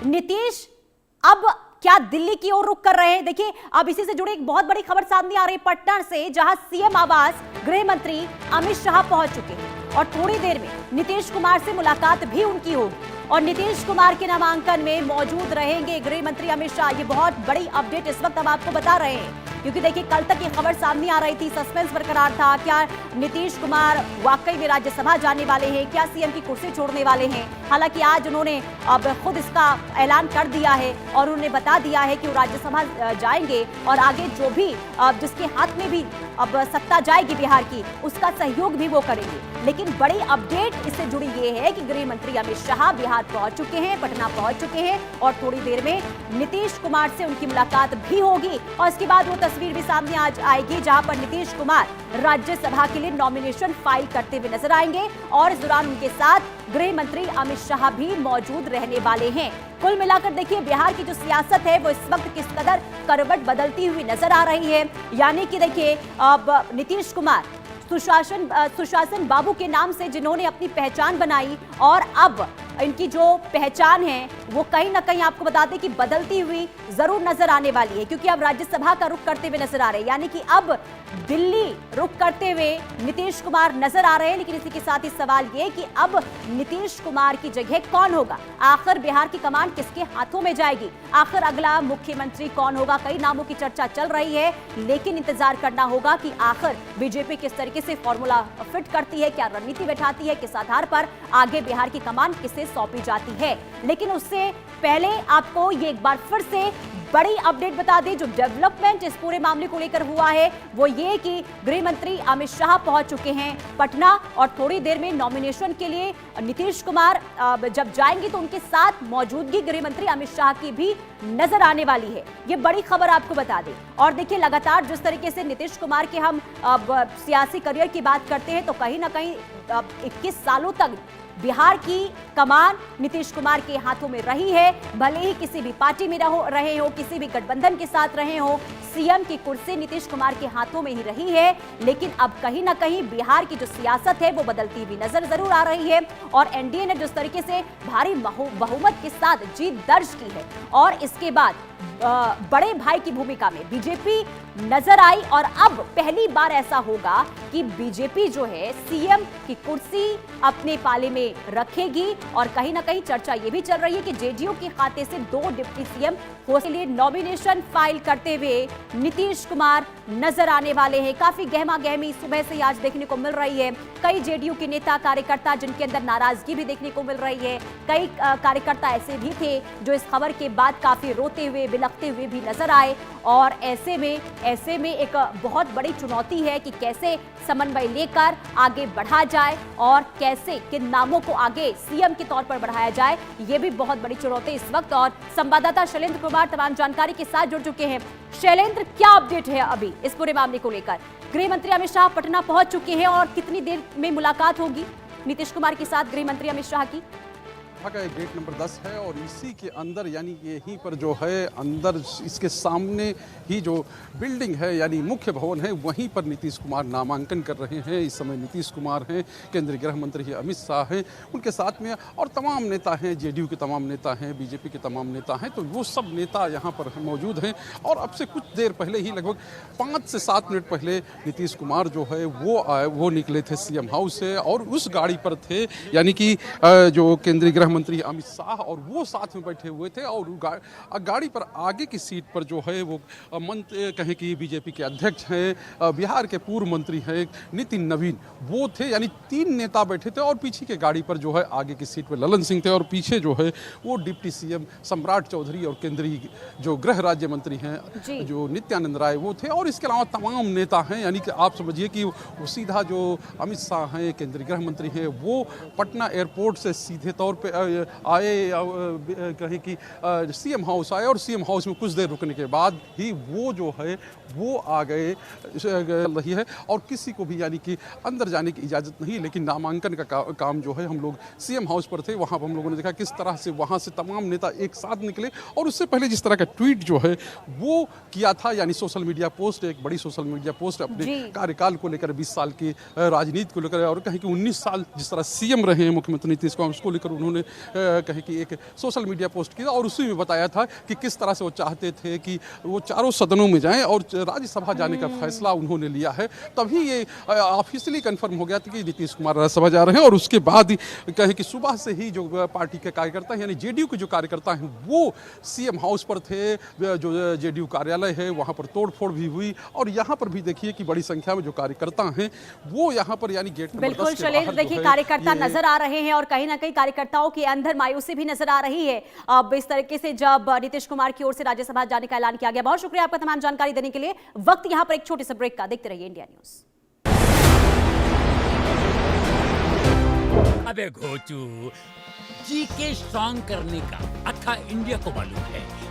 नीतीश अब क्या दिल्ली की ओर रुख कर रहे हैं? देखिए, अब इसी से जुड़ी एक बहुत बड़ी खबर सामने आ रही है पटना से, जहां सीएम आवास गृह मंत्री अमित शाह पहुंच चुके हैं और थोड़ी देर में नीतीश कुमार से मुलाकात भी उनकी होगी और नीतीश कुमार के नामांकन में मौजूद रहेंगे गृह मंत्री अमित शाह। ये बहुत बड़ी अपडेट इस वक्त हम आपको बता रहे हैं, क्योंकि देखिए कल तक ये खबर सामने आ रही थी, सस्पेंस बरकरार था। क्या नीतीश कुमार वाकई में राज्यसभा जाने वाले हैं? क्या सीएम की कुर्सी छोड़ने वाले हैं? हालांकि आज उन्होंने अब खुद इसका ऐलान कर दिया है और उन्होंने बता दिया है कि वो राज्यसभा जाएंगे और आगे जो भी जिसके हाथ में भी अब सत्ता जाएगी बिहार की, उसका सहयोग भी वो करेंगे। लेकिन बड़ी अपडेट इससे जुड़ी ये है कि गृह मंत्री अमित शाह बिहार पहुंच चुके हैं, पटना पहुंच चुके हैं और थोड़ी देर में नीतीश कुमार से उनकी मुलाकात भी होगी और इसके बाद वो तस्वीर भी सामने आज आएगी जहां पर नीतीश कुमार राज्यसभा के लिए नॉमिनेशन फाइल करते हुए नजर आएंगे और इस दौरान उनके साथ गृह मंत्री अमित शाह भी मौजूद रहने वाले हैं। कुल मिलाकर देखिए बिहार की जो सियासत है वो इस वक्त किस कदर करवट बदलती हुई नजर आ रही है। यानी कि देखिए अब नीतीश कुमार सुशासन बाबू के नाम से जिन्होंने अपनी पहचान बनाई और अब इनकी जो पहचान है वो कहीं ना कहीं आपको बता दें कि बदलती हुई जरूर नजर आने वाली है, क्योंकि अब राज्यसभा का रुख करते हुए नजर आ रहे हैं। यानी कि अब दिल्ली रुख करते हुए नीतीश कुमार नजर आ रहे हैं। लेकिन इसी के साथ ही सवाल ये कि अब नीतीश कुमार की जगह कौन होगा? आखिर बिहार की कमान किसके हाथों में जाएगी? आखिर अगला मुख्यमंत्री कौन होगा? कई नामों की चर्चा चल रही है, लेकिन इंतजार करना होगा कि आखिर बीजेपी किस तरीके से फॉर्मूला फिट करती है, क्या रणनीति बैठाती है, किस आधार पर आगे बिहार की कमान किसे सौंपी जाती है। लेकिन उससे पहले आपको ये एक बार फिर से बड़ी अपडेट बता दें, जो डेवलपमेंट इस पूरे मामले को लेकर हुआ है वो ये कि गृह मंत्री अमित शाह पहुंच चुके हैं पटना और थोड़ी देर में नॉमिनेशन के लिए नीतीश कुमार जब जाएंगे तो उनके साथ मौजूदगी गृह मंत्री अमित शाह की भी नजर आने वाली है। ये बड़ी खबर आपको बता दें। और देखिए लगातार जिस तरीके से नीतीश कुमार के हम सियासी करियर की बात करते हैं तो कहीं ना कहीं 21 सालों तक बिहार की कमान नीतीश कुमार के हाथों में रही है। भले ही किसी भी पार्टी में रहे हो, किसी भी गठबंधन के साथ रहे हो, सीएम की कुर्सी नीतीश कुमार के हाथों में ही रही है। लेकिन अब कहीं ना कहीं बिहार की जो सियासत है वो बदलती हुई नजर जरूर आ रही है और एनडीए ने जिस तरीके से भारी बहुमत के साथ जीत दर्ज की है और इसके बाद बड़े भाई की भूमिका में बीजेपी नजर आई और अब पहली बार ऐसा होगा कि बीजेपी जो है सीएम की कुर्सी अपने पाले में रखेगी और कहीं ना कहीं चर्चा ये भी चल रही है कि जेडीयू के खाते से 2 डिप्टी सीएम के लिए नॉमिनेशन फाइल करते हुए नीतीश कुमार नजर आने वाले हैं। काफी गहमा गहमी सुबह से आज देखने को मिल रही है। कई जेडीयू के नेता कार्यकर्ता जिनके अंदर नाराजगी भी देखने को मिल रही है। कई कार्यकर्ता ऐसे भी थे जो इस खबर के बाद काफी रोते हुए बिलखते हुए भी नजर आए और ऐसे में एक बहुत बड़ी चुनौती है कि कैसे समन्वय लेकर आगे बढ़ा जाए और कैसे किन नामों को आगे सीएम के तौर पर बढ़ाया जाए। ये भी बहुत बड़ी चुनौती इस वक्त। और संवाददाता शैलेंद्र कुमार तमाम जानकारी के साथ जुड़ चुके हैं। शैलेंद्र, क्या अपडेट है अभी इस पूरे मामले को लेकर? गृह मंत्री अमित शाह पटना पहुंच चुके हैं और कितनी देर में मुलाकात होगी नीतीश कुमार के साथ गृह मंत्री अमित शाह की? गेट नंबर 10 है और इसी के अंदर यानी यहीं पर जो है अंदर इसके सामने ही जो बिल्डिंग है यानी मुख्य भवन है वहीं पर नीतीश कुमार नामांकन कर रहे हैं। इस समय नीतीश कुमार हैं, केंद्रीय गृह मंत्री अमित शाह हैं, उनके साथ में और तमाम नेता हैं, जेडीयू के तमाम नेता हैं, बीजेपी के तमाम नेता हैं। तो वो सब नेता यहाँ पर मौजूद हैं और अब से कुछ देर पहले ही लगभग 5 से 7 मिनट पहले नीतीश कुमार जो है वो निकले थे सीएम हाउस से और उस गाड़ी पर थे यानी कि जो केंद्रीय गृह मंत्री अमित शाह और वो साथ में बैठे हुए थे और गाड़ी पर आगे की सीट पर जो है वो मंत्री कहें कि बीजेपी के अध्यक्ष हैं, बिहार के पूर्व मंत्री हैं नितिन नवीन, वो थे। यानी 3 नेता बैठे थे और पीछे के गाड़ी पर जो है आगे की सीट पर ललन सिंह थे और पीछे जो है वो डिप्टी सीएम सम्राट चौधरी और केंद्रीय जो गृह राज्य मंत्री हैं जो नित्यानंद राय वो थे और इसके अलावा तमाम नेता हैं। यानी कि आप समझिए कि वो सीधा जो अमित शाह हैं, केंद्रीय गृह मंत्री हैं, वो पटना एयरपोर्ट से सीधे तौर पर आए, कहें कि सीएम हाउस आए और सीएम हाउस में कुछ देर रुकने के बाद ही वो जो है वो आ गए रही है और किसी को भी यानी कि अंदर जाने की इजाज़त नहीं। लेकिन नामांकन का काम जो है हम लोग सीएम हाउस पर थे, वहाँ पर हम लोगों ने देखा किस तरह से वहाँ से तमाम नेता एक साथ निकले और उससे पहले जिस तरह का ट्वीट जो है वो किया था यानी सोशल मीडिया पोस्ट, एक बड़ी सोशल मीडिया पोस्ट अपने कार्यकाल को लेकर 20 साल की राजनीति को लेकर और कहें कि 19 साल जिस तरह सीएम रहे हैं मुख्यमंत्री नीतीश कुमार उसको लेकर उन्होंने कहे कि एक सोशल मीडिया पोस्ट किया और उसी में बताया था कि किस तरह से वो चाहते थे कि वो चारों सदनों में जाएं और राज्यसभा जाने का फैसला उन्होंने लिया है। तभी ये ऑफिशियली कंफर्म हो गया था कि नीतीश कुमार राज्यसभा जा रहे हैं। और उसके बाद कहे कि सुबह से ही जो पार्टी के कार्यकर्ता यानी जेडीयू के जो कार्यकर्ता हैं वो सीएम हाउस पर थे। जो जेडीयू कार्यालय है वहाँ पर तोड़फोड़ भी हुई और यहाँ पर भी देखिए कि बड़ी संख्या में जो कार्यकर्ता हैं वो यहाँ पर यानी गेट नंबर 10 बिल्कुल के शैलेश, बाहर जो देखिए है, कार्यकर्ता ये नजर आ रहे हैं और कहीं ना कहीं कार्यकर्ताओं के अंदर मायूसी भी नजर आ रही है अब इस तरीके से जब नीतीश कुमार की ओर से राज्यसभा जाने का ऐलान किया गया। बहुत शुक्रिया आपका तमाम जानकारी देने के लिए। वक्त यहां पर एक छोटे से ब्रेक का, देखते रहिए इंडिया न्यूज। अबे घोचू, जीके स्ट्रॉन्ग करने का अथा इंडिया को मालूम है।